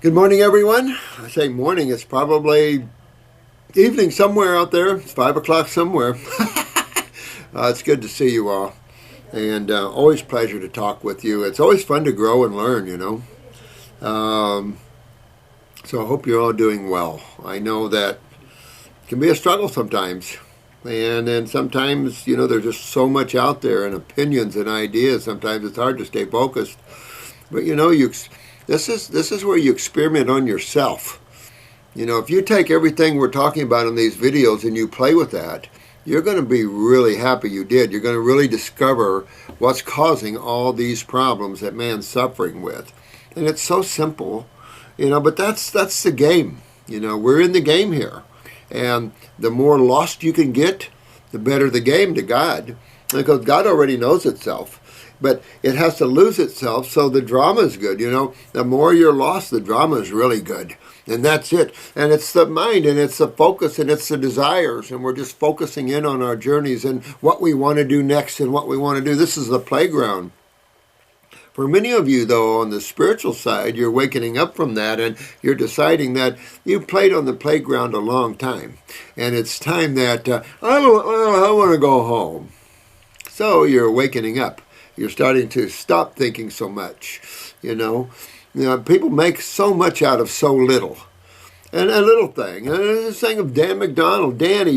Good morning, everyone. I say morning, it's probably evening somewhere out there. It's 5 o'clock somewhere. It's good to see you all. And always pleasure to talk with you. It's always fun to grow and learn, you know. So I hope you're all doing well. I know that it can be a struggle sometimes. And then sometimes, you know, there's just so much out there and opinions and ideas. Sometimes it's hard to stay focused. But, you know, this is where you experiment on yourself. You know, if you take everything we're talking about in these videos and you play with that, you're going to be really happy you did. You're going to really discover what's causing all these problems that man's suffering with. And it's so simple, you know, but that's the game. You know, we're in the game here. And the more lost you can get, the better the game to God. Because God already knows itself. But it has to lose itself, so the drama is good. You know, the more you're lost, the drama is really good. And that's it. And it's the mind, and it's the focus, and it's the desires. And we're just focusing in on our journeys and what we want to do next and what we want to do. This is the playground. For many of you, though, on the spiritual side, you're wakening up from that, and you're deciding that you played on the playground a long time. And it's time that, I want to go home. So you're wakening up. You're starting to stop thinking so much, you know. People make so much out of so little. And a little thing. And this thing of Dan McDonald. Danny.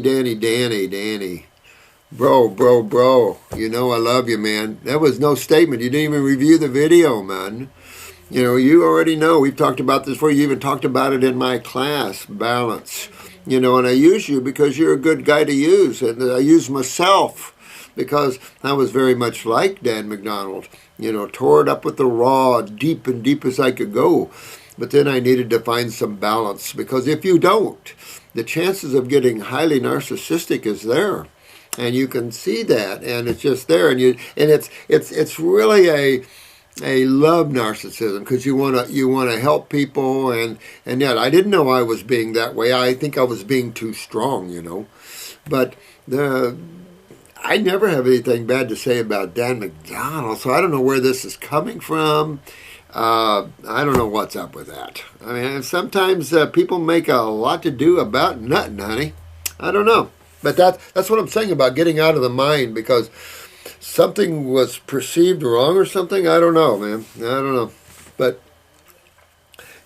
Bro. You know I love you, man. That was no statement. You didn't even review the video, man. You know, you already know. We've talked about this before. You even talked about it in my class, Balance. You know, and I use you because you're a good guy to use. And I use myself. Because I was very much like Dan McDonald, you know, tore it up with the raw, deep as I could go. But then I needed to find some balance, because if you don't, the chances of getting highly narcissistic is there. And you can see that, and it's just there. And it's really a love narcissism, because you wanna help people, and yet I didn't know I was being that way. I think I was being too strong, you know. But I never have anything bad to say about Dan McDonald, so I don't know where this is coming from. I don't know what's up with that. I mean, sometimes people make a lot to do about nothing, honey. I don't know. But that's what I'm saying about getting out of the mind, because something was perceived wrong or something. I don't know, man. I don't know. But,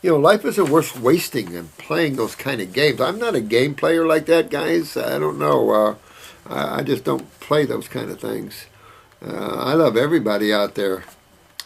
you know, life isn't worth wasting and playing those kind of games. I'm not a game player like that, guys. I don't know. I just don't play those kind of things. I love everybody out there,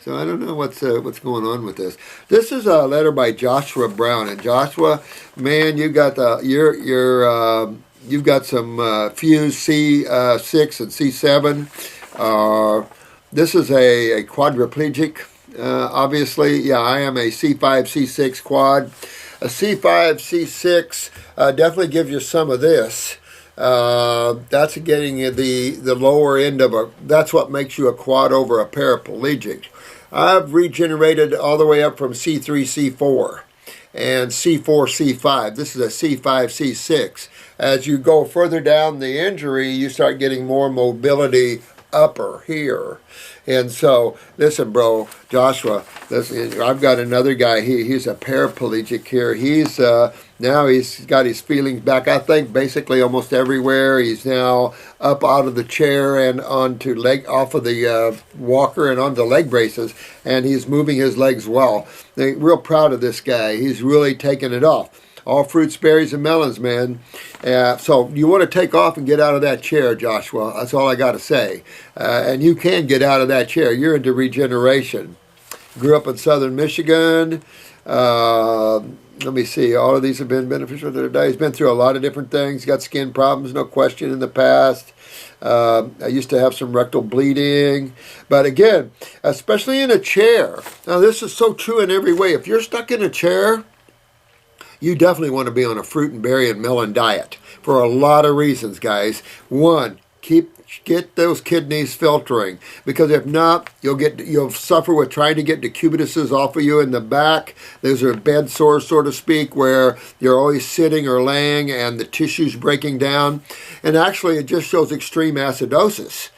so I don't know what's going on with this. This is a letter by Joshua Brown, and Joshua, man, you got you've got some fuse C6 and C7. This is a quadriplegic. Obviously, yeah, I am a C5 C6 quad. A C5 C6 definitely gives you some of this. That's getting the lower end of that's what makes you a quad over a paraplegic. I've regenerated all the way up from C3, C4, and C4, C5. This is a C5, C6. As you go further down the injury, you start getting more mobility upper here. And so, listen, bro, Joshua, listen, I've got another guy. He's a paraplegic here. He's now he's got his feelings back, I think, basically almost everywhere. He's now up out of the chair and onto off of the walker and onto leg braces, and he's moving his legs well. They're real proud of this guy. He's really taking it off. All fruits, berries, and melons, man. So you want to take off and get out of that chair, Joshua. That's all I got to say. And you can get out of that chair. You're into regeneration. Grew up in southern Michigan. Let me see. All of these have been beneficial to their day. He's been through a lot of different things. Got skin problems, no question, in the past. I used to have some rectal bleeding. But again, especially in a chair. Now, this is so true in every way. If you're stuck in a chair, you definitely want to be on a fruit and berry and melon diet for a lot of reasons, guys. One, get those kidneys filtering, because if not, you'll suffer with trying to get decubitus off of you in the back. Those are bed sores, so to speak, where you're always sitting or laying and the tissue's breaking down. And actually, it just shows extreme acidosis.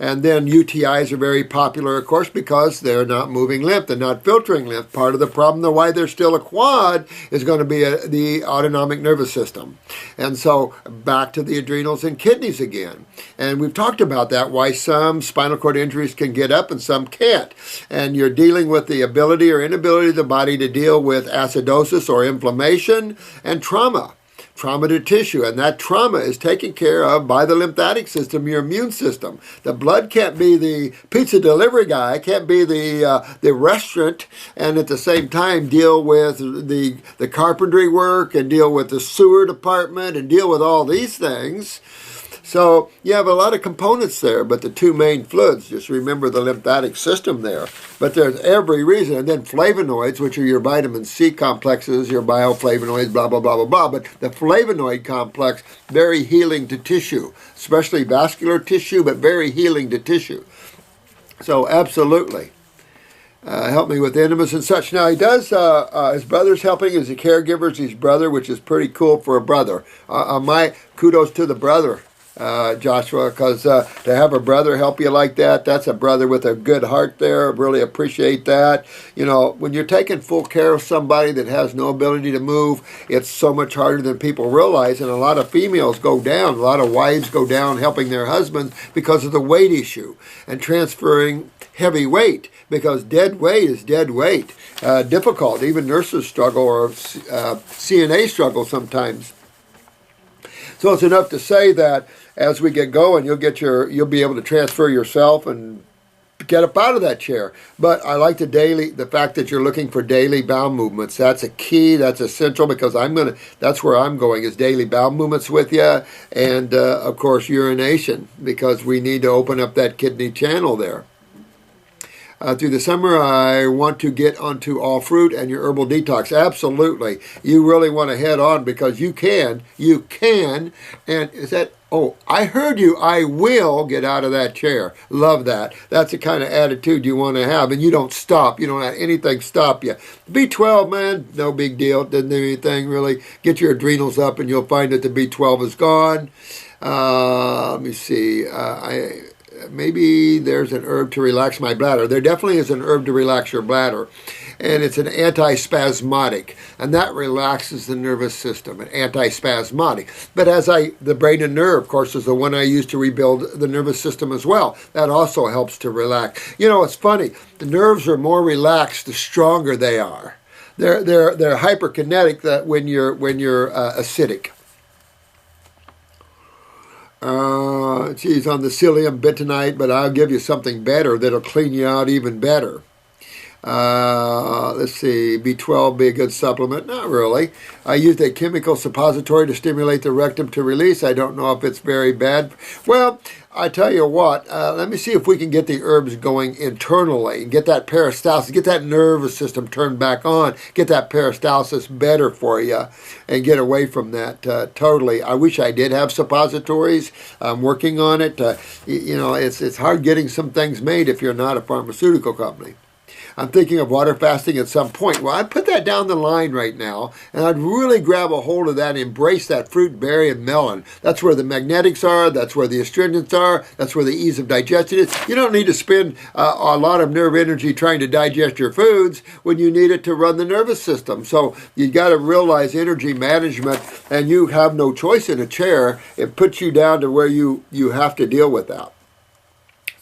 And then UTIs are very popular, of course, because they're not moving lymph. They're not filtering lymph. Part of the problem, though, why they're still a quad is going to be the autonomic nervous system. And so back to the adrenals and kidneys again. And we've talked about that, why some spinal cord injuries can get up and some can't. And you're dealing with the ability or inability of the body to deal with acidosis or inflammation and trauma to tissue, and that trauma is taken care of by the lymphatic system, your immune system. The blood can't be the pizza delivery guy, can't be the restaurant, and at the same time deal with the carpentry work and deal with the sewer department and deal with all these things. So you have a lot of components there, but the two main fluids, just remember the lymphatic system there. But there's every reason. And then flavonoids, which are your vitamin C complexes, your bioflavonoids, blah, blah, blah, blah, blah. But the flavonoid complex, very healing to tissue, especially vascular tissue, but very healing to tissue. So absolutely. Help me with enemas and such. Now, he does, his brother's helping as a caregiver, his brother, which is pretty cool for a brother. My kudos to the brother. Joshua, because to have a brother help you like that, that's a brother with a good heart there. Really appreciate that. You know, when you're taking full care of somebody that has no ability to move, it's so much harder than people realize, and a lot of females go down, a lot of wives go down helping their husbands because of the weight issue and transferring heavy weight, because dead weight is dead weight. Difficult. Even nurses struggle, or CNA struggle sometimes. So it's enough to say that as we get going, you'll be able to transfer yourself and get up out of that chair. But I like the fact that you're looking for daily bowel movements. That's a key. That's essential, because that's where I'm going, is daily bowel movements with you, and of course urination, because we need to open up that kidney channel there. Through the summer, I want to get onto all fruit and your herbal detox. Absolutely. You really want to head on, because you can, and is that, oh, I heard you, I will get out of that chair. Love that. That's the kind of attitude you want to have, and you don't stop. You don't let anything stop you. B12, man, no big deal. Doesn't do anything really. Get your adrenals up, and you'll find that the B12 is gone. Let me see. Maybe there's an herb to relax my bladder. There definitely is an herb to relax your bladder. And it's an antispasmodic. And that relaxes the nervous system, an antispasmodic. But the brain and nerve, of course, is the one I use to rebuild the nervous system as well. That also helps to relax. You know, it's funny. The nerves are more relaxed the stronger they are. They're hyperkinetic that when you're acidic. Geez, on the psyllium bentonite, but I'll give you something better that'll clean you out even better. Let's see, B12 be a good supplement. Not really. I used a chemical suppository to stimulate the rectum to release. I don't know if it's very bad. Well, I tell you what, let me see if we can get the herbs going internally, get that peristalsis, get that nervous system turned back on, get that peristalsis better for you, and get away from that totally. I wish I did have suppositories. I'm working on it. You know, it's hard getting some things made if you're not a pharmaceutical company. I'm thinking of water fasting at some point. Well, I'd put that down the line right now, and I'd really grab a hold of that and embrace that fruit, berry, and melon. That's where the magnetics are. That's where the astringents are. That's where the ease of digestion is. You don't need to spend a lot of nerve energy trying to digest your foods when you need it to run the nervous system. So you got to realize energy management, and you have no choice in a chair. It puts you down to where you have to deal with that.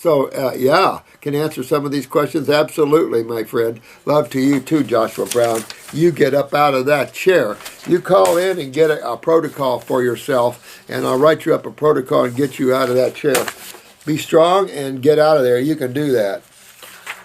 So, yeah, can answer some of these questions. Absolutely, my friend. Love to you too, Joshua Brown. You get up out of that chair. You call in and get a protocol for yourself, and I'll write you up a protocol and get you out of that chair. Be strong and get out of there. You can do that.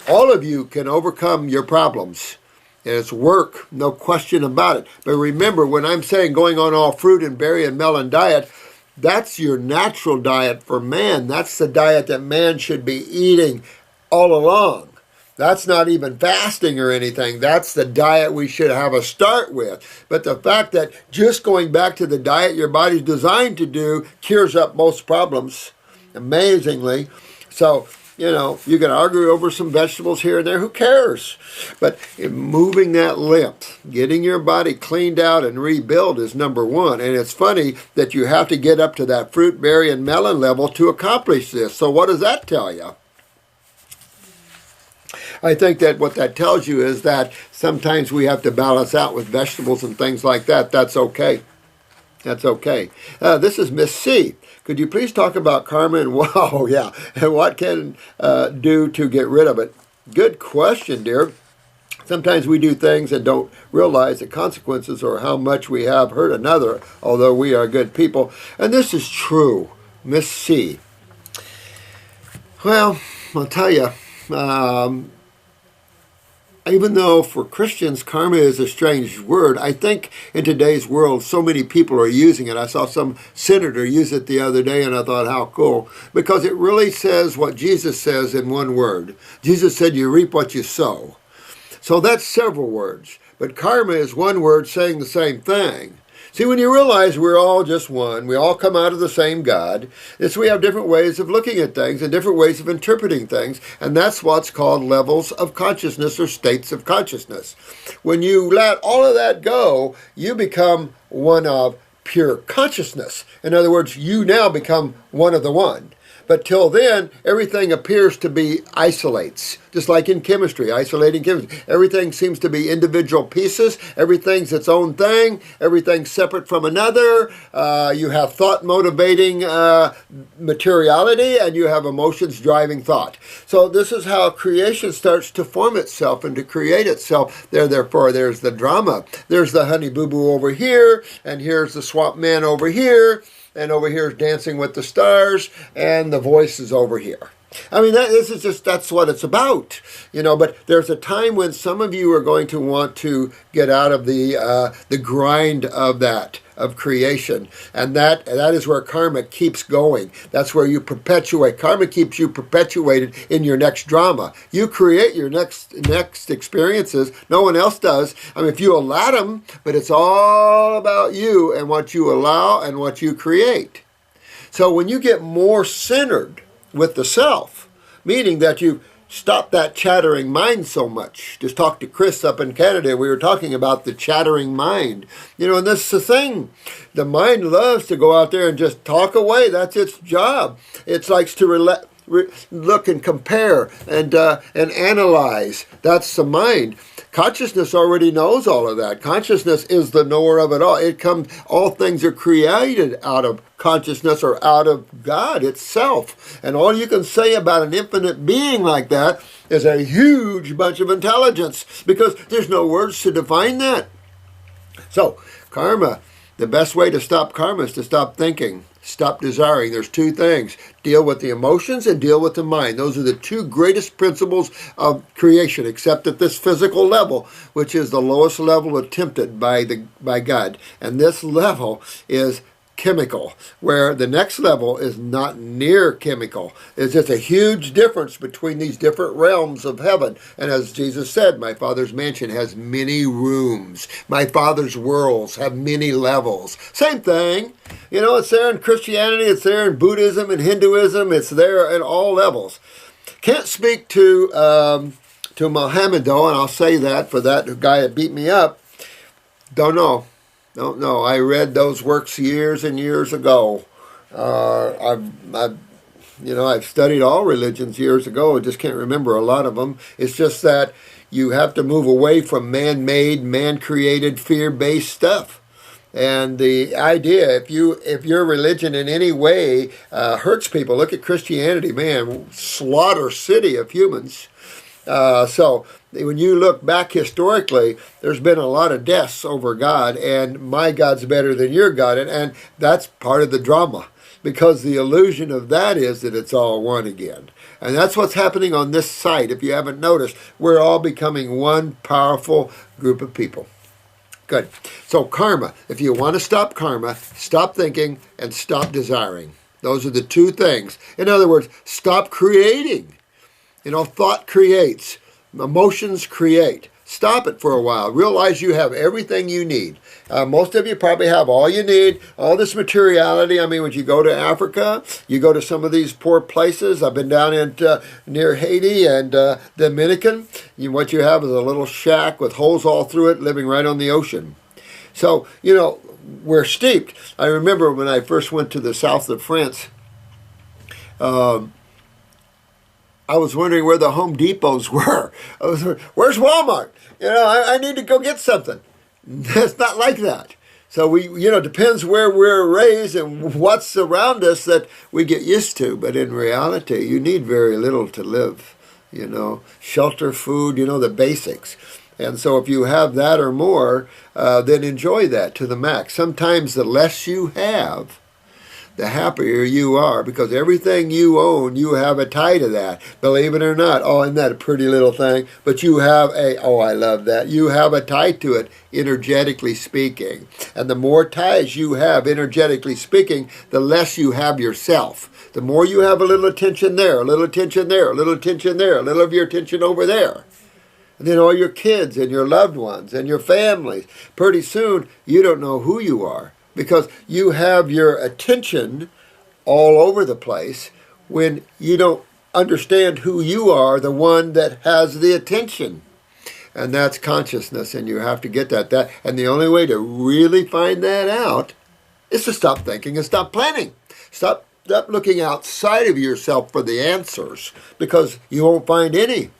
All of you can overcome your problems. And it's work, no question about it. But remember, when I'm saying going on all fruit and berry and melon diet, that's your natural diet for man. That's the diet that man should be eating all along. That's not even fasting or anything. That's the diet we should have a start with. But the fact that just going back to the diet your body's designed to do cures up most problems, amazingly. So, you can argue over some vegetables here and there. Who cares? But moving that lymph, getting your body cleaned out and rebuild is number one. And it's funny that you have to get up to that fruit, berry, and melon level to accomplish this. So what does that tell you? I think that what that tells you is that sometimes we have to balance out with vegetables and things like that. That's okay. That's okay. This is Miss C. Could you please talk about karma and and what can do to get rid of it? Good question, dear. Sometimes we do things and don't realize the consequences or how much we have hurt another, although we are good people. And this is true, Miss C. Well, I'll tell you, even though for Christians karma is a strange word, I think in today's world so many people are using it. I saw some senator use it the other day and I thought, how cool. Because it really says what Jesus says in one word. Jesus said you reap what you sow. So that's several words. But karma is one word saying the same thing. See, when you realize we're all just one, we all come out of the same God, it's we have different ways of looking at things and different ways of interpreting things, and that's what's called levels of consciousness or states of consciousness. When you let all of that go, you become one of pure consciousness. In other words, you now become one of the one. But till then, everything appears to be isolates, just like in chemistry, isolating chemistry. Everything seems to be individual pieces. Everything's its own thing. Everything's separate from another. You have thought motivating materiality, and you have emotions driving thought. So this is how creation starts to form itself and to create itself. Therefore, there's the drama. There's the honey boo-boo over here, and here's the swamp man over here. And over here is Dancing with the Stars, and the voice is over here. I mean, that's what it's about, but there's a time when some of you are going to want to get out of the grind of creation. And that is where karma keeps going. That's where you perpetuate. Karma keeps you perpetuated in your next drama. You create your next experiences. No one else does. I mean, if you allow them, but it's all about you and what you allow and what you create. So when you get more centered with the self, meaning that you stop that chattering mind so much. Just talked to Chris up in Canada. We were talking about the chattering mind. And this is the thing. The mind loves to go out there and just talk away. That's its job. It likes to look and compare and analyze. That's the mind. Consciousness already knows all of that. Consciousness is the knower of it all. All things are created out of consciousness or out of God itself. And all you can say about an infinite being like that is a huge bunch of intelligence, because there's no words to define that. So, karma, the best way to stop karma is to stop thinking. Stop desiring. There's two things. Deal with the emotions and deal with the mind. Those are the two greatest principles of creation, except at this physical level, which is the lowest level attempted by God. And this level is chemical, where the next level is not near chemical. It's just a huge difference between these different realms of heaven. And as Jesus said, my Father's mansion has many rooms. My Father's worlds have many levels. Same thing. It's there in Christianity, it's there in Buddhism and Hinduism, it's there at all levels. Can't speak to Muhammad, though, and I'll say that for that guy that beat me up. Don't know. I read those works years and years ago. I've studied all religions years ago. I just can't remember a lot of them. It's just that you have to move away from man-made, man-created, fear-based stuff. And the idea, if your religion in any way hurts people, look at Christianity, man, slaughter city of humans. So when you look back historically, there's been a lot of deaths over God, and my God's better than your God, and that's part of the drama, because the illusion of that is that it's all one again. And that's what's happening on this site. If you haven't noticed, we're all becoming one powerful group of people. Good. So karma, if you want to stop karma, stop thinking and stop desiring. Those are the two things. In other words, stop creating. Thought creates. Emotions create. Stop it for a while. Realize you have everything you need. Most of you probably have all you need, all this materiality. I mean, when you go to Africa, you go to some of these poor places. I've been down in near Haiti and Dominican. What you have is a little shack with holes all through it, living right on the ocean. So, we're steeped. I remember when I first went to the south of France, I was wondering where the Home Depots were. Where's Walmart? I need to go get something. It's not like that. So depends where we're raised and what's around us that we get used to. But in reality, you need very little to live. Shelter, food, the basics. And so if you have that or more, then enjoy that to the max. Sometimes the less you have, the happier you are, because everything you own, you have a tie to that. Believe it or not. Oh, isn't that a pretty little thing? But you have I love that. You have a tie to it, energetically speaking. And the more ties you have, energetically speaking, the less you have yourself. The more you have a little attention there, a little attention there, a little attention there, a little of your attention over there. And then all your kids and your loved ones and your families. Pretty soon, you don't know who you are, because you have your attention all over the place when you don't understand who you are, the one that has the attention. And that's consciousness, and you have to get that. And the only way to really find that out is to stop thinking and stop planning. Stop looking outside of yourself for the answers, because you won't find any.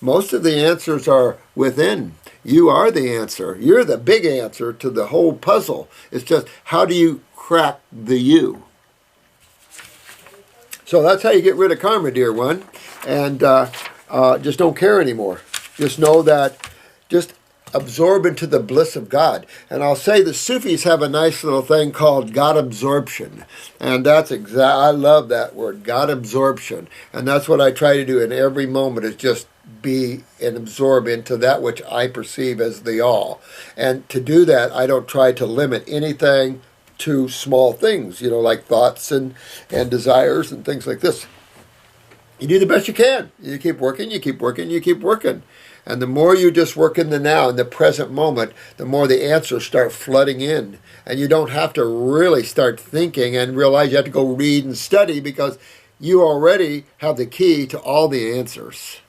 Most of the answers are within. You are the answer. You're the big answer to the whole puzzle. It's just, how do you crack the you? So that's how you get rid of karma, dear one. And just don't care anymore. Just know that, just absorb into the bliss of God. And I'll say the Sufis have a nice little thing called God absorption. And that's I love that word, God absorption. And that's what I try to do in every moment, is just be and absorb into that which I perceive as the all. And to do that, I don't try to limit anything to small things, like thoughts and desires and things like this. You do the best you can. You keep working, you keep working, you keep working. And the more you just work in the now, in the present moment, the more the answers start flooding in. And you don't have to really start thinking and realize you have to go read and study, because you already have the key to all the answers.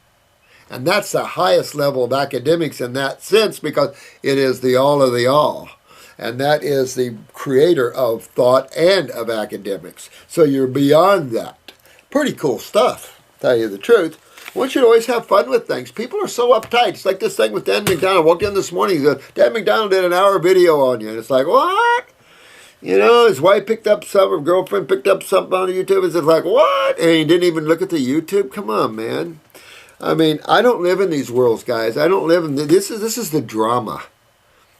And that's the highest level of academics in that sense, because it is the all of the all. And that is the creator of thought and of academics. So you're beyond that. Pretty cool stuff, to tell you the truth. One should always have fun with things. People are so uptight. It's like this thing with Dan McDonald. I walked in this morning. He said, Dan McDonald did an hour video on you. And it's like, what? His wife picked up her girlfriend picked up something on YouTube. It's like, what? And he didn't even look at the YouTube? Come on, man. I mean, I don't live in these worlds, guys. I don't live in this is the drama.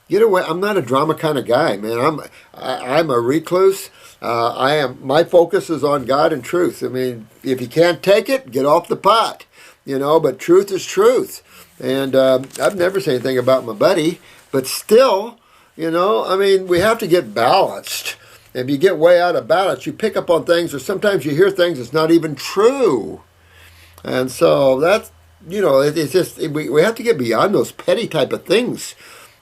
Get away. I'm not a drama kind of guy, man. I'm a recluse. My focus is on God and truth. I mean, if you can't take it, get off the pot. But truth is truth. And I've never said anything about my buddy, but still, we have to get balanced. If you get way out of balance, you pick up on things, or sometimes you hear things that's not even true. And so that's, it's just, we have to get beyond those petty type of things.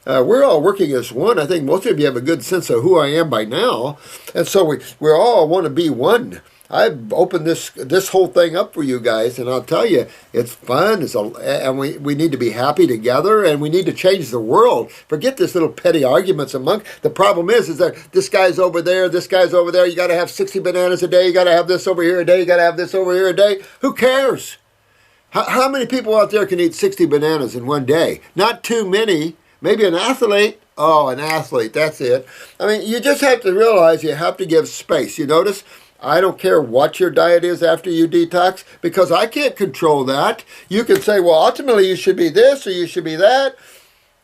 We're all working as one. I think most of you have a good sense of who I am by now. And so we all want to be one. I've opened this whole thing up for you guys, and I'll tell you, it's fun. And we need to be happy together, and we need to change the world. Forget this little petty arguments among. The problem is that this guy's over there, this guy's over there. You got to have 60 bananas a day. You got to have this over here a day. You got to have this over here a day. Who cares? How many people out there can eat 60 bananas in one day? Not too many. Maybe an athlete. Oh, an athlete. That's it. I mean, you just have to realize you have to give space. You notice? I don't care what your diet is after you detox, because I can't control that. You can say, well, ultimately you should be this or you should be that.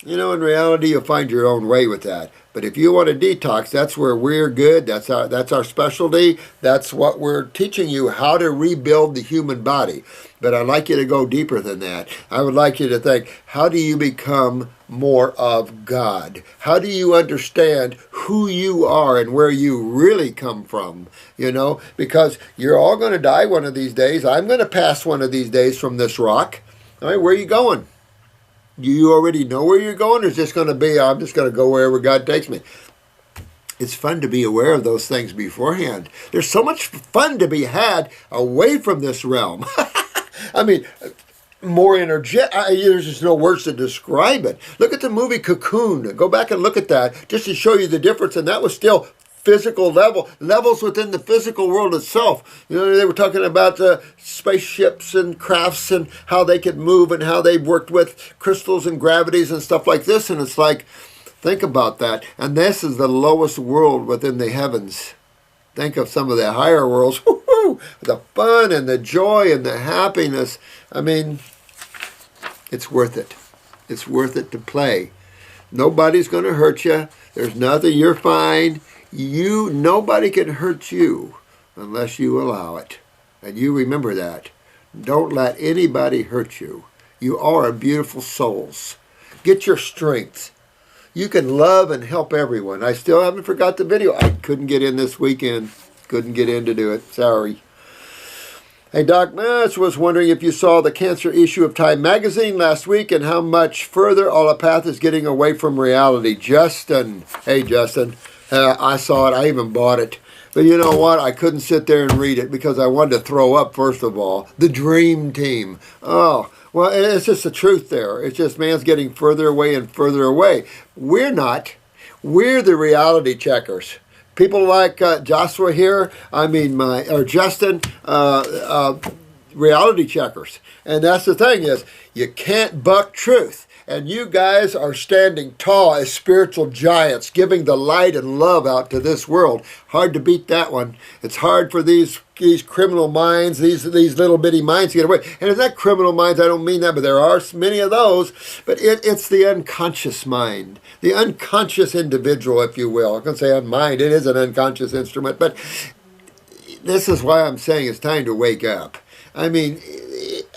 In reality, you'll find your own way with that. But if you want to detox, that's where we're good. That's our specialty. That's what we're teaching you, how to rebuild the human body. But I'd like you to go deeper than that. I would like you to think, how do you become more of God? How do you understand who you are and where you really come from? Because you're all going to die one of these days. I'm going to pass one of these days from this rock. All right, where are you going? Do you already know where you're going, or is this going to be, I'm just going to go wherever God takes me? It's fun to be aware of those things beforehand. There's so much fun to be had away from this realm. I mean, more energetic. There's just no words to describe it. Look at the movie Cocoon. Go back and look at that just to show you the difference. And that was still physical levels within the physical world itself. You know, they were talking about spaceships and crafts and how they could move and how they worked with crystals and gravities and stuff like this. And it's like, think about that. And this is the lowest world within the heavens. Think of some of the higher worlds. Woo-hoo! The fun and the joy and the happiness. I mean, it's worth it. It's worth it to play. Nobody's going to hurt you. There's nothing. You're fine. Nobody can hurt you unless you allow it. And you remember that. Don't let anybody hurt you. You are beautiful souls. Get your strength. You can love and help everyone. I still haven't forgot the video. I couldn't get in this weekend. Couldn't get in to do it. Sorry. Hey, Doc Nash was wondering if you saw the cancer issue of Time Magazine last week and how much further allopath is getting away from reality. Justin. Hey, Justin. I saw it. I even bought it. But you know what? I couldn't sit there and read it because I wanted to throw up, first of all. The Dream Team. Oh, well, it's just the truth there. It's just man's getting further away and further away. We're not. We're the reality checkers. People like Joshua here, Justin, reality checkers. And that's the thing is, you can't buck truth. And you guys are standing tall as spiritual giants, giving the light and love out to this world. Hard to beat that one. It's hard for these criminal minds, these little bitty minds to get away. And it's not criminal minds, I don't mean that, but there are many of those. But it's the unconscious mind, the unconscious individual, if you will. I can say mind, it is an unconscious instrument. But this is why I'm saying it's time to wake up. I mean,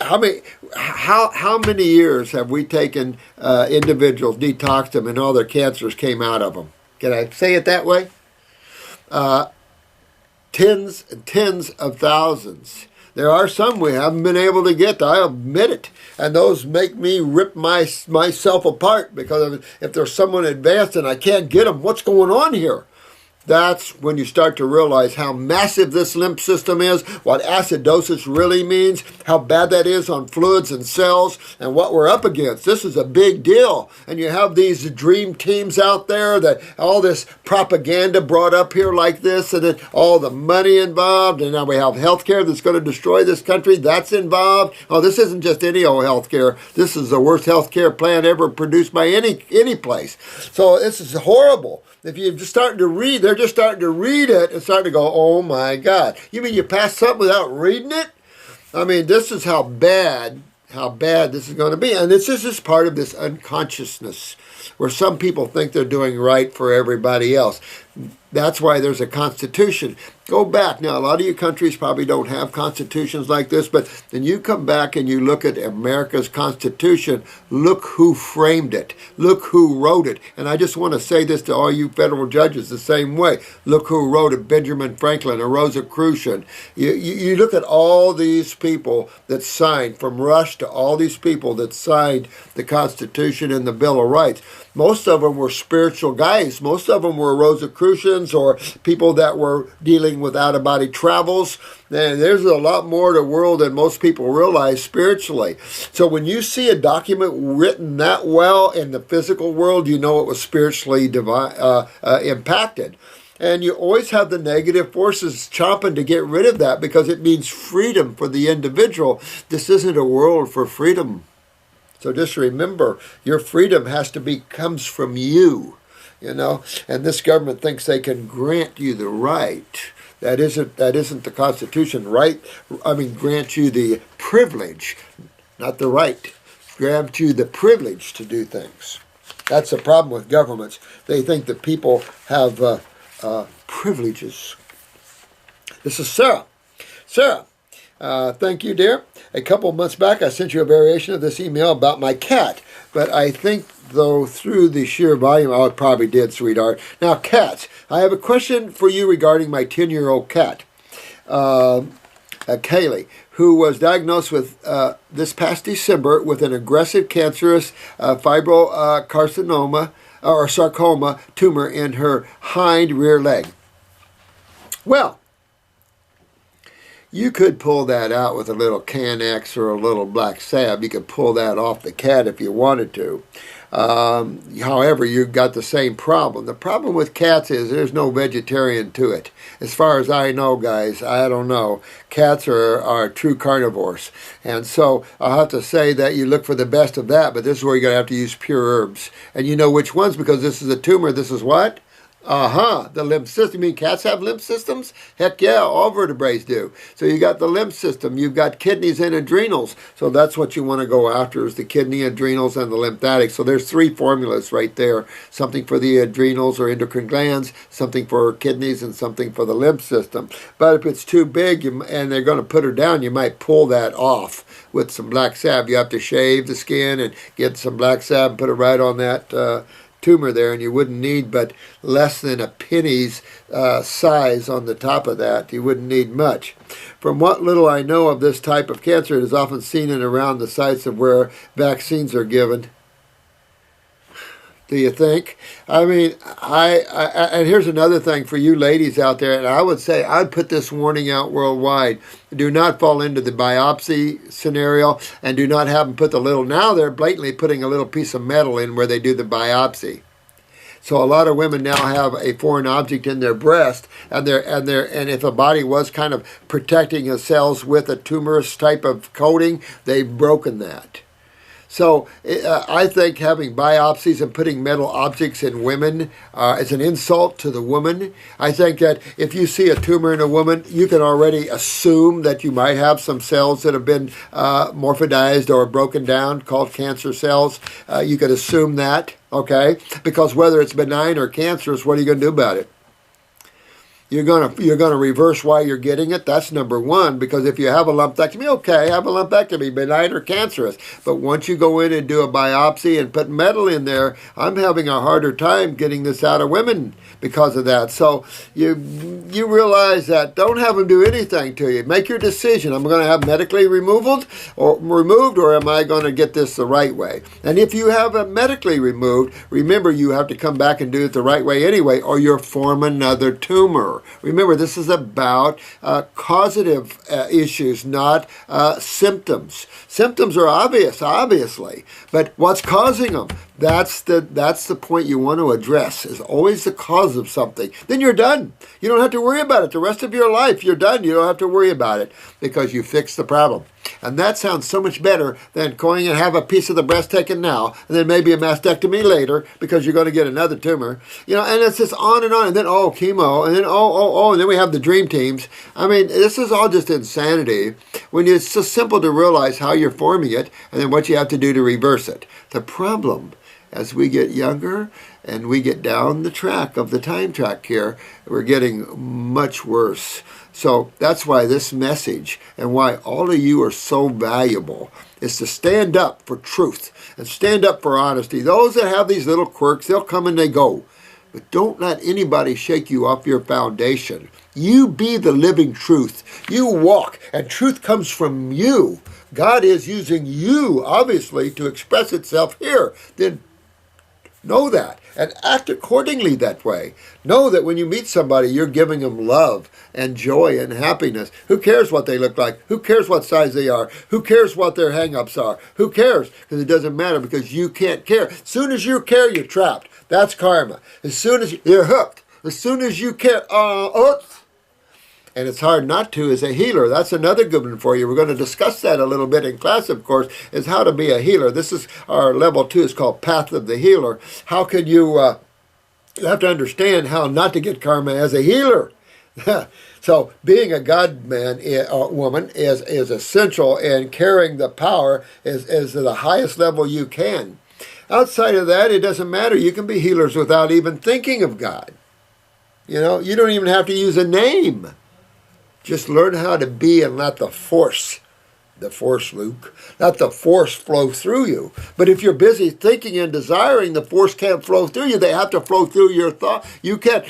how many years have we taken individuals, detoxed them, and all their cancers came out of them? Can I say it that way? Tens and tens of thousands. There are some we haven't been able to get, I admit it. And those make me rip myself apart because if there's someone advanced and I can't get them, what's going on here? That's when you start to realize how massive this lymph system is, what acidosis really means, how bad that is on fluids and cells, and what we're up against. This is a big deal. And you have these dream teams out there that all this propaganda brought up here like this, and then all the money involved, and now we have healthcare that's going to destroy this country. That's involved. Oh, this isn't just any old healthcare. This is the worst healthcare plan ever produced by any place. So this is horrible. If you're just starting to read, they're just starting to read it and starting to go, oh my God. You mean you pass something without reading it? I mean, this is how bad this is going to be. And this is just part of this unconsciousness where some people think they're doing right for everybody else. That's why there's a constitution. Go back. Now, a lot of you countries probably don't have constitutions like this, but then you come back and you look at America's Constitution. Look who framed it. Look who wrote it. And I just want to say this to all you federal judges the same way. Look who wrote it. Benjamin Franklin or Rosicrucian. You look at all these people that signed, from Rush to all these people that signed the Constitution and the Bill of Rights. Most of them were spiritual guys. Most of them were Rosicrucians or people that were dealing with out-of-body travels. And there's a lot more to the world than most people realize spiritually. So when you see a document written that well in the physical world, you know it was spiritually impacted. And you always have the negative forces chomping to get rid of that because it means freedom for the individual. This isn't a world for freedom. So just remember, your freedom comes from you, you know. And this government thinks they can grant you the right. That isn't the Constitution, right? I mean, grant you the privilege, not the right. Grant you the privilege to do things. That's the problem with governments. They think that people have privileges. This is Sarah. Sarah. Thank you, dear. A couple of months back, I sent you a variation of this email about my cat. But I think, though, through the sheer volume, I probably did, sweetheart. Now, cats. I have a question for you regarding my 10-year-old cat, Kaylee. who was diagnosed with this past December with an aggressive cancerous fibrocarcinoma or sarcoma tumor in her hind rear leg. Well, you could pull that out with a little Can-X or a little black salve. You could pull that off the cat if you wanted to. However, you've got the same problem. The problem with cats is there's no vegetarian to it. As far as I know, guys, I don't know. Cats are true carnivores. And so I'll have to say that you look for the best of that, but this is where you're going to have to use pure herbs. And you know which ones, because this is a tumor. This is what? The lymph system. You mean cats have lymph systems? Heck yeah, all vertebrates do. So you got the lymph system, you've got kidneys and adrenals. So that's what you want to go after, is the kidney, adrenals, and the lymphatic. So there's three formulas right there. Something for the adrenals or endocrine glands, something for kidneys, and something for the lymph system. But if it's too big and they're going to put her down, you might pull that off with some black salve. You have to shave the skin and get some black salve and put it right on that tumor there, and you wouldn't need but less than a penny's size on the top of that. You wouldn't need much. From what little I know of this type of cancer, it is often seen in around the sites of where vaccines are given. Do you think? I mean, and here's another thing for you ladies out there, and I would say I'd put this warning out worldwide. Do not fall into the biopsy scenario, and do not have them put the little, now they're blatantly putting a little piece of metal in where they do the biopsy. So a lot of women now have a foreign object in their breast, and if the body was kind of protecting the cells with a tumorous type of coating, they've broken that. So I think having biopsies and putting metal objects in women is an insult to the woman. I think that if you see a tumor in a woman, you can already assume that you might have some cells that have been morphodized or broken down, called cancer cells. You could assume that, okay? Because whether it's benign or cancerous, what are you going to do about it? You're gonna reverse why you're getting it. That's number one, because if you have a lumpectomy, okay, have a lumpectomy, benign or cancerous. But once you go in and do a biopsy and put metal in there, I'm having a harder time getting this out of women because of that. So you realize that. Don't have them do anything to you. Make your decision. I'm going to have medically removed, or am I going to get this the right way? And if you have it medically removed, remember you have to come back and do it the right way anyway, or you'll form another tumor. Remember, this is about causative issues, not symptoms. Symptoms are obvious, obviously, but what's causing them? That's the point you want to address, is always the cause of something. Then you're done. You don't have to worry about it. The rest of your life, you're done. You don't have to worry about it because you fixed the problem. And that sounds so much better than going and have a piece of the breast taken now, and then maybe a mastectomy later because you're going to get another tumor. You know, and it's just on, and then, chemo, and then, and then we have the dream teams. I mean, this is all just insanity when it's so simple to realize how you're forming it and then what you have to do to reverse it. The problem, as we get younger and we get down the track of the time track here, we're getting much worse. So that's why this message and why all of you are so valuable is to stand up for truth and stand up for honesty. Those that have these little quirks, they'll come and they go. But don't let anybody shake you off your foundation. You be the living truth. You walk, and truth comes from you. God is using you, obviously, to express itself here. Then know that and act accordingly that way. Know that when you meet somebody, you're giving them love and joy and happiness. Who cares what they look like? Who cares what size they are? Who cares what their hang-ups are? Who cares? Because it doesn't matter, because you can't care. As soon as you care, you're trapped. That's karma. As soon as you're hooked. As soon as you care, and it's hard not to as a healer. That's another good one for you. We're going to discuss that a little bit in class, of course, is how to be a healer. This is our level 2. It's called Path of the Healer. How can you have to understand how not to get karma as a healer. So being a God-man woman is essential, and carrying the power is the highest level you can. Outside of that, it doesn't matter. You can be healers without even thinking of God. You know, you don't even have to use a name. Just learn how to be and let the force, Luke, let the force flow through you. But if you're busy thinking and desiring, the force can't flow through you. They have to flow through your thought. You can't.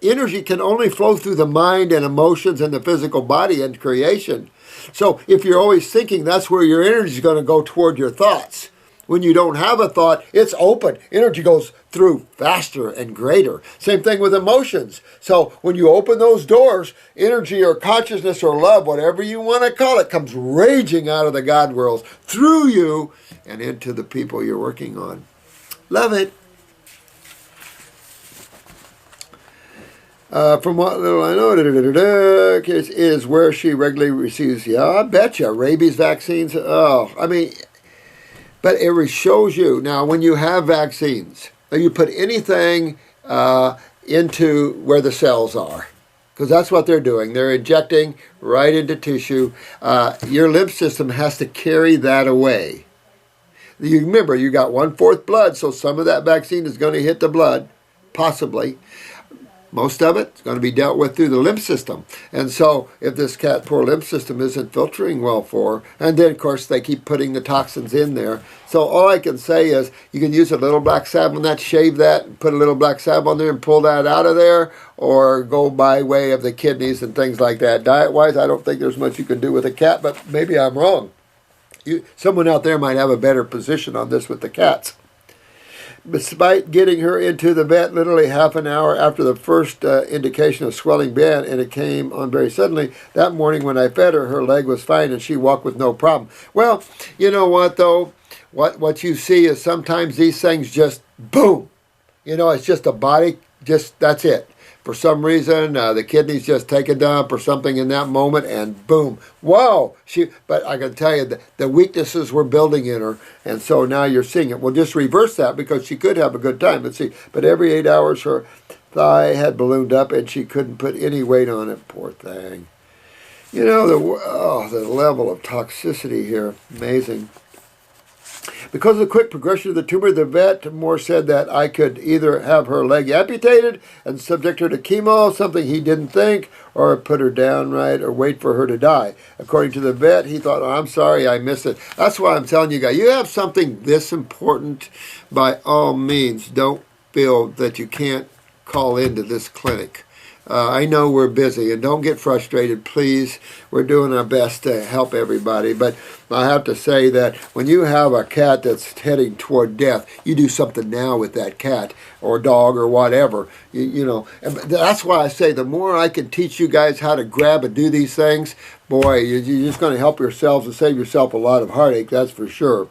Energy can only flow through the mind and emotions and the physical body and creation. So if you're always thinking, that's where your energy is going to go toward your thoughts. When you don't have a thought, it's open. Energy goes through faster and greater. Same thing with emotions. So when you open those doors, energy or consciousness or love, whatever you want to call it, comes raging out of the God world through you and into the people you're working on. Love it. From what little I know, is where she regularly receives, yeah, I betcha, rabies vaccines. Oh, I mean, but it shows you, now when you have vaccines, you put anything into where the cells are, because that's what they're doing. They're injecting right into tissue. Your lymph system has to carry that away. You remember, you got 1/4 blood, so some of that vaccine is going to hit the blood, possibly. Most of it is going to be dealt with through the lymph system. And so if this cat poor lymph system isn't filtering well for her, and then of course they keep putting the toxins in there. So all I can say is you can use a little black salve on that, shave that, and put a little black salve on there and pull that out of there, or go by way of the kidneys and things like that. Diet-wise, I don't think there's much you can do with a cat, but maybe I'm wrong. Someone out there might have a better position on this with the cats. Despite getting her into the vet literally half an hour after the first indication of swelling began, and it came on very suddenly, that morning when I fed her, her leg was fine and she walked with no problem. Well, you know what though? What you see is sometimes these things just boom. You know, it's just a body, just that's it. For some reason, the kidneys just take a dump or something in that moment, and boom, whoa! But I can tell you, the weaknesses were building in her, and so now you're seeing it. We'll just reverse that because she could have a good time. But every 8 hours, her thigh had ballooned up, and she couldn't put any weight on it. Poor thing. You know, the level of toxicity here, amazing. Because of the quick progression of the tumor, the vet, Morse said that I could either have her leg amputated and subject her to chemo, something he didn't think, or put her down right, or wait for her to die. According to the vet, he thought, oh, I'm sorry, I missed it. That's why I'm telling you guys, you have something this important, by all means, don't feel that you can't call into this clinic. I know we're busy, and don't get frustrated, please. We're doing our best to help everybody, but I have to say that when you have a cat that's heading toward death, you do something now with that cat or dog or whatever. You know, and that's why I say the more I can teach you guys how to grab and do these things, boy, you're just going to help yourselves and save yourself a lot of heartache, that's for sure.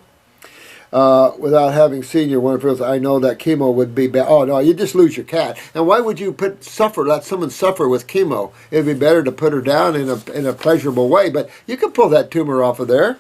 Without having seen your wonderful, I know that chemo would be bad. Oh no, you just lose your cat. And why would you let someone suffer with chemo? It'd be better to put her down in a pleasurable way. But you can pull that tumor off of there.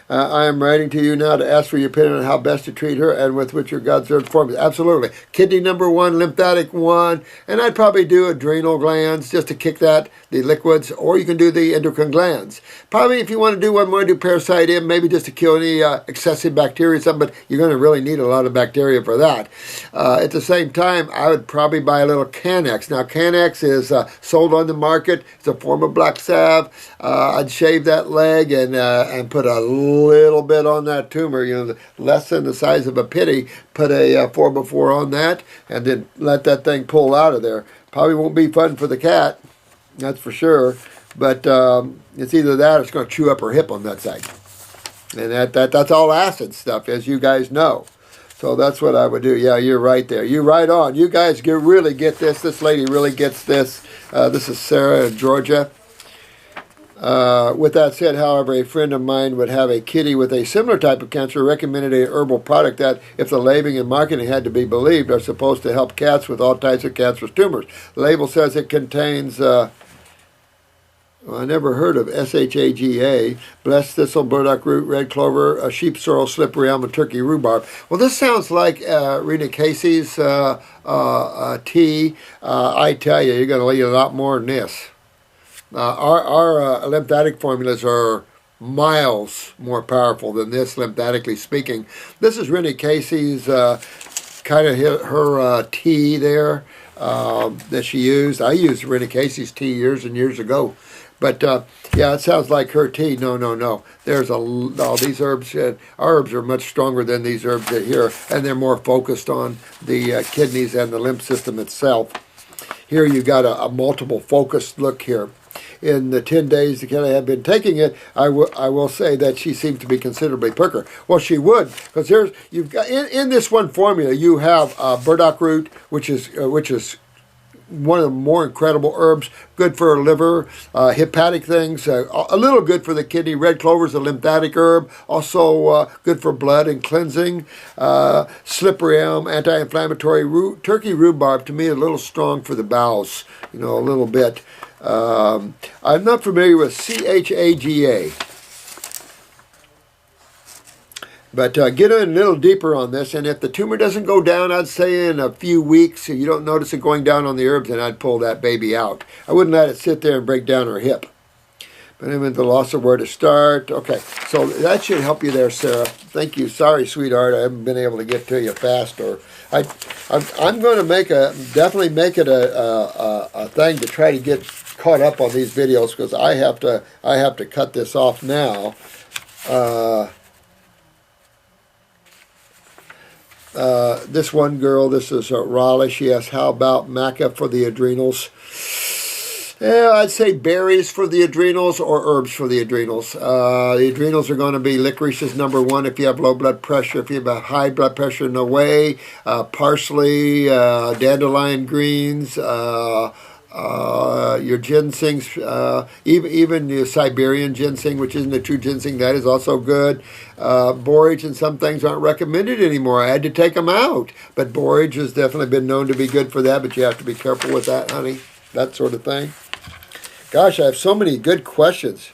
I am writing to you now to ask for your opinion on how best to treat her and with which your God-served form. Absolutely. Kidney number 1, lymphatic 1, and I'd probably do adrenal glands just to kick that, the liquids, or you can do the endocrine glands. Probably if you want to do one more, do parasite M, maybe just to kill any excessive bacteria or something, but you're going to really need a lot of bacteria for that. At the same time, I would probably buy a little Canex. Now, Canex is sold on the market. It's a form of black salve. I'd shave that leg and put a little bit on that tumor, you know, less than the size of a pity, put a 4x4 on that, and then let that thing pull out of there. Probably won't be fun for the cat, that's for sure, but it's either that or it's going to chew up her hip on that side. And that's all acid stuff, as you guys know. So that's what I would do. Yeah, you're right there. You're right on. You guys really get this. This lady really gets this. This is Sarah in Georgia. With that said, however, a friend of mine would have a kitty with a similar type of cancer, recommended a herbal product that, if the labeling and marketing had to be believed, are supposed to help cats with all types of cancerous tumors. The label says it contains, well, I never heard of SHAGA, blessed thistle, burdock root, red clover, sheep sorrel, slippery elm, and turkey rhubarb. Well, this sounds like Rena Casey's tea. I tell you, you're going to need a lot more than this. Our lymphatic formulas are miles more powerful than this, lymphatically speaking. This is Rena Casey's kind of her tea there that she used. I used Rena Casey's tea years and years ago. But, yeah, it sounds like her tea. No. There's all these herbs. Our herbs are much stronger than these herbs here, and they're more focused on the kidneys and the lymph system itself. Here you got a multiple focused look here. in the 10 days that Kelly had been taking it, I will say that she seemed to be considerably quicker. Well, she would, because you've got in this one formula you have burdock root, which is one of the more incredible herbs, good for liver, hepatic things, a little good for the kidney. Red clover is a lymphatic herb, also good for blood and cleansing. Slippery elm, anti-inflammatory. Turkey rhubarb, to me, is a little strong for the bowels, a little bit. I'm not familiar with CHAGA. But get in a little deeper on this, and if the tumor doesn't go down, I'd say in a few weeks, if you don't notice it going down on the herbs, then I'd pull that baby out. I wouldn't let it sit there and break down her hip. But I'm at the loss of where to start. Okay, so that should help you there, Sarah. Thank you. Sorry, sweetheart, I haven't been able to get to you fast. I'm going to definitely make it a thing to try to get caught up on these videos, because I have to cut this off now. This one girl, this is Raleigh, she asks, how about maca for the adrenals? Yeah, I'd say berries for the adrenals or herbs for the adrenals. The adrenals are going to be licorice is number one if you have low blood pressure. If you have high blood pressure, no way. Parsley, dandelion greens, your ginsengs, even the Siberian ginseng, which isn't a true ginseng, that is also good. Borage and some things aren't recommended anymore. I had to take them out. But borage has definitely been known to be good for that, but you have to be careful with that, honey. That sort of thing. Gosh, I have so many good questions.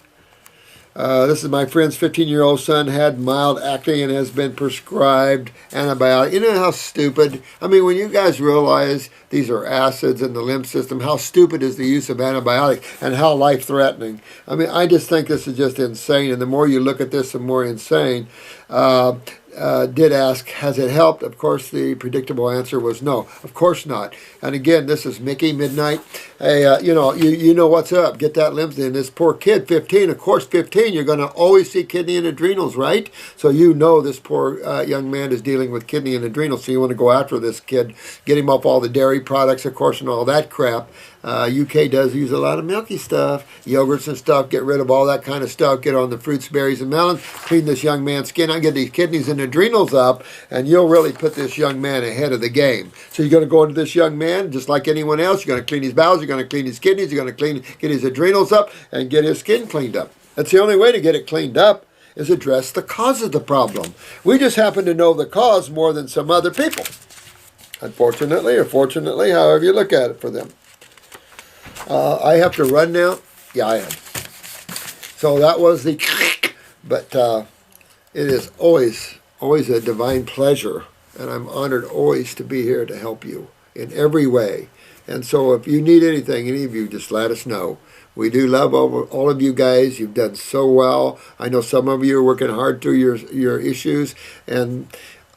This is my friend's 15-year-old son had mild acne and has been prescribed antibiotic. You know how stupid? I mean, when you guys realize these are acids in the lymph system, how stupid is the use of antibiotic and how life-threatening? I mean, I just think this is just insane. And the more you look at this, the more insane. Did ask, has it helped? Of course, the predictable answer was no. Of course not. And again, this is Mickey Midnight. Hey, you know what's up. Get that lymph in. This poor kid, 15. Of course, 15, you're going to always see kidney and adrenals, right? So this poor young man is dealing with kidney and adrenals. So you want to go after this kid, get him off all the dairy products, of course, and all that crap. UK does use a lot of milky stuff, yogurts and stuff. Get rid of all that kind of stuff. Get on the fruits, berries, and melons. Clean this young man's skin. I get these kidneys and adrenals up, and you'll really put this young man ahead of the game. So you're going to go into this young man just like anyone else. You're going to clean his bowels. You're going to clean his kidneys. You're going to get his adrenals up and get his skin cleaned up. That's the only way to get it cleaned up, is address the cause of the problem. We just happen to know the cause more than some other people. Unfortunately or fortunately, however you look at it for them. I have to run now. Yeah, I am. So that was the... But it is always a divine pleasure, and I'm honored always to be here to help you in every way. And so if you need anything, any of you, just let us know. We do love all of you guys. You've done so well. I know some of you are working hard through your issues, and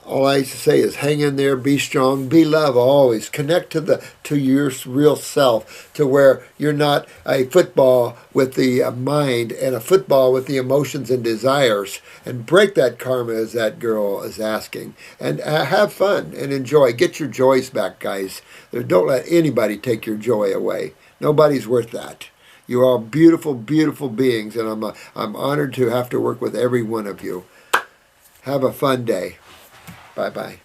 all I say is hang in there, be strong, be love always. Connect to your real self, to where you're not a football with the mind and a football with the emotions and desires. And break that karma, as that girl is asking. And have fun and enjoy. Get your joys back, guys. Don't let anybody take your joy away. Nobody's worth that. You're all beautiful, beautiful beings, and I'm honored to have to work with every one of you. Have a fun day. Bye-bye.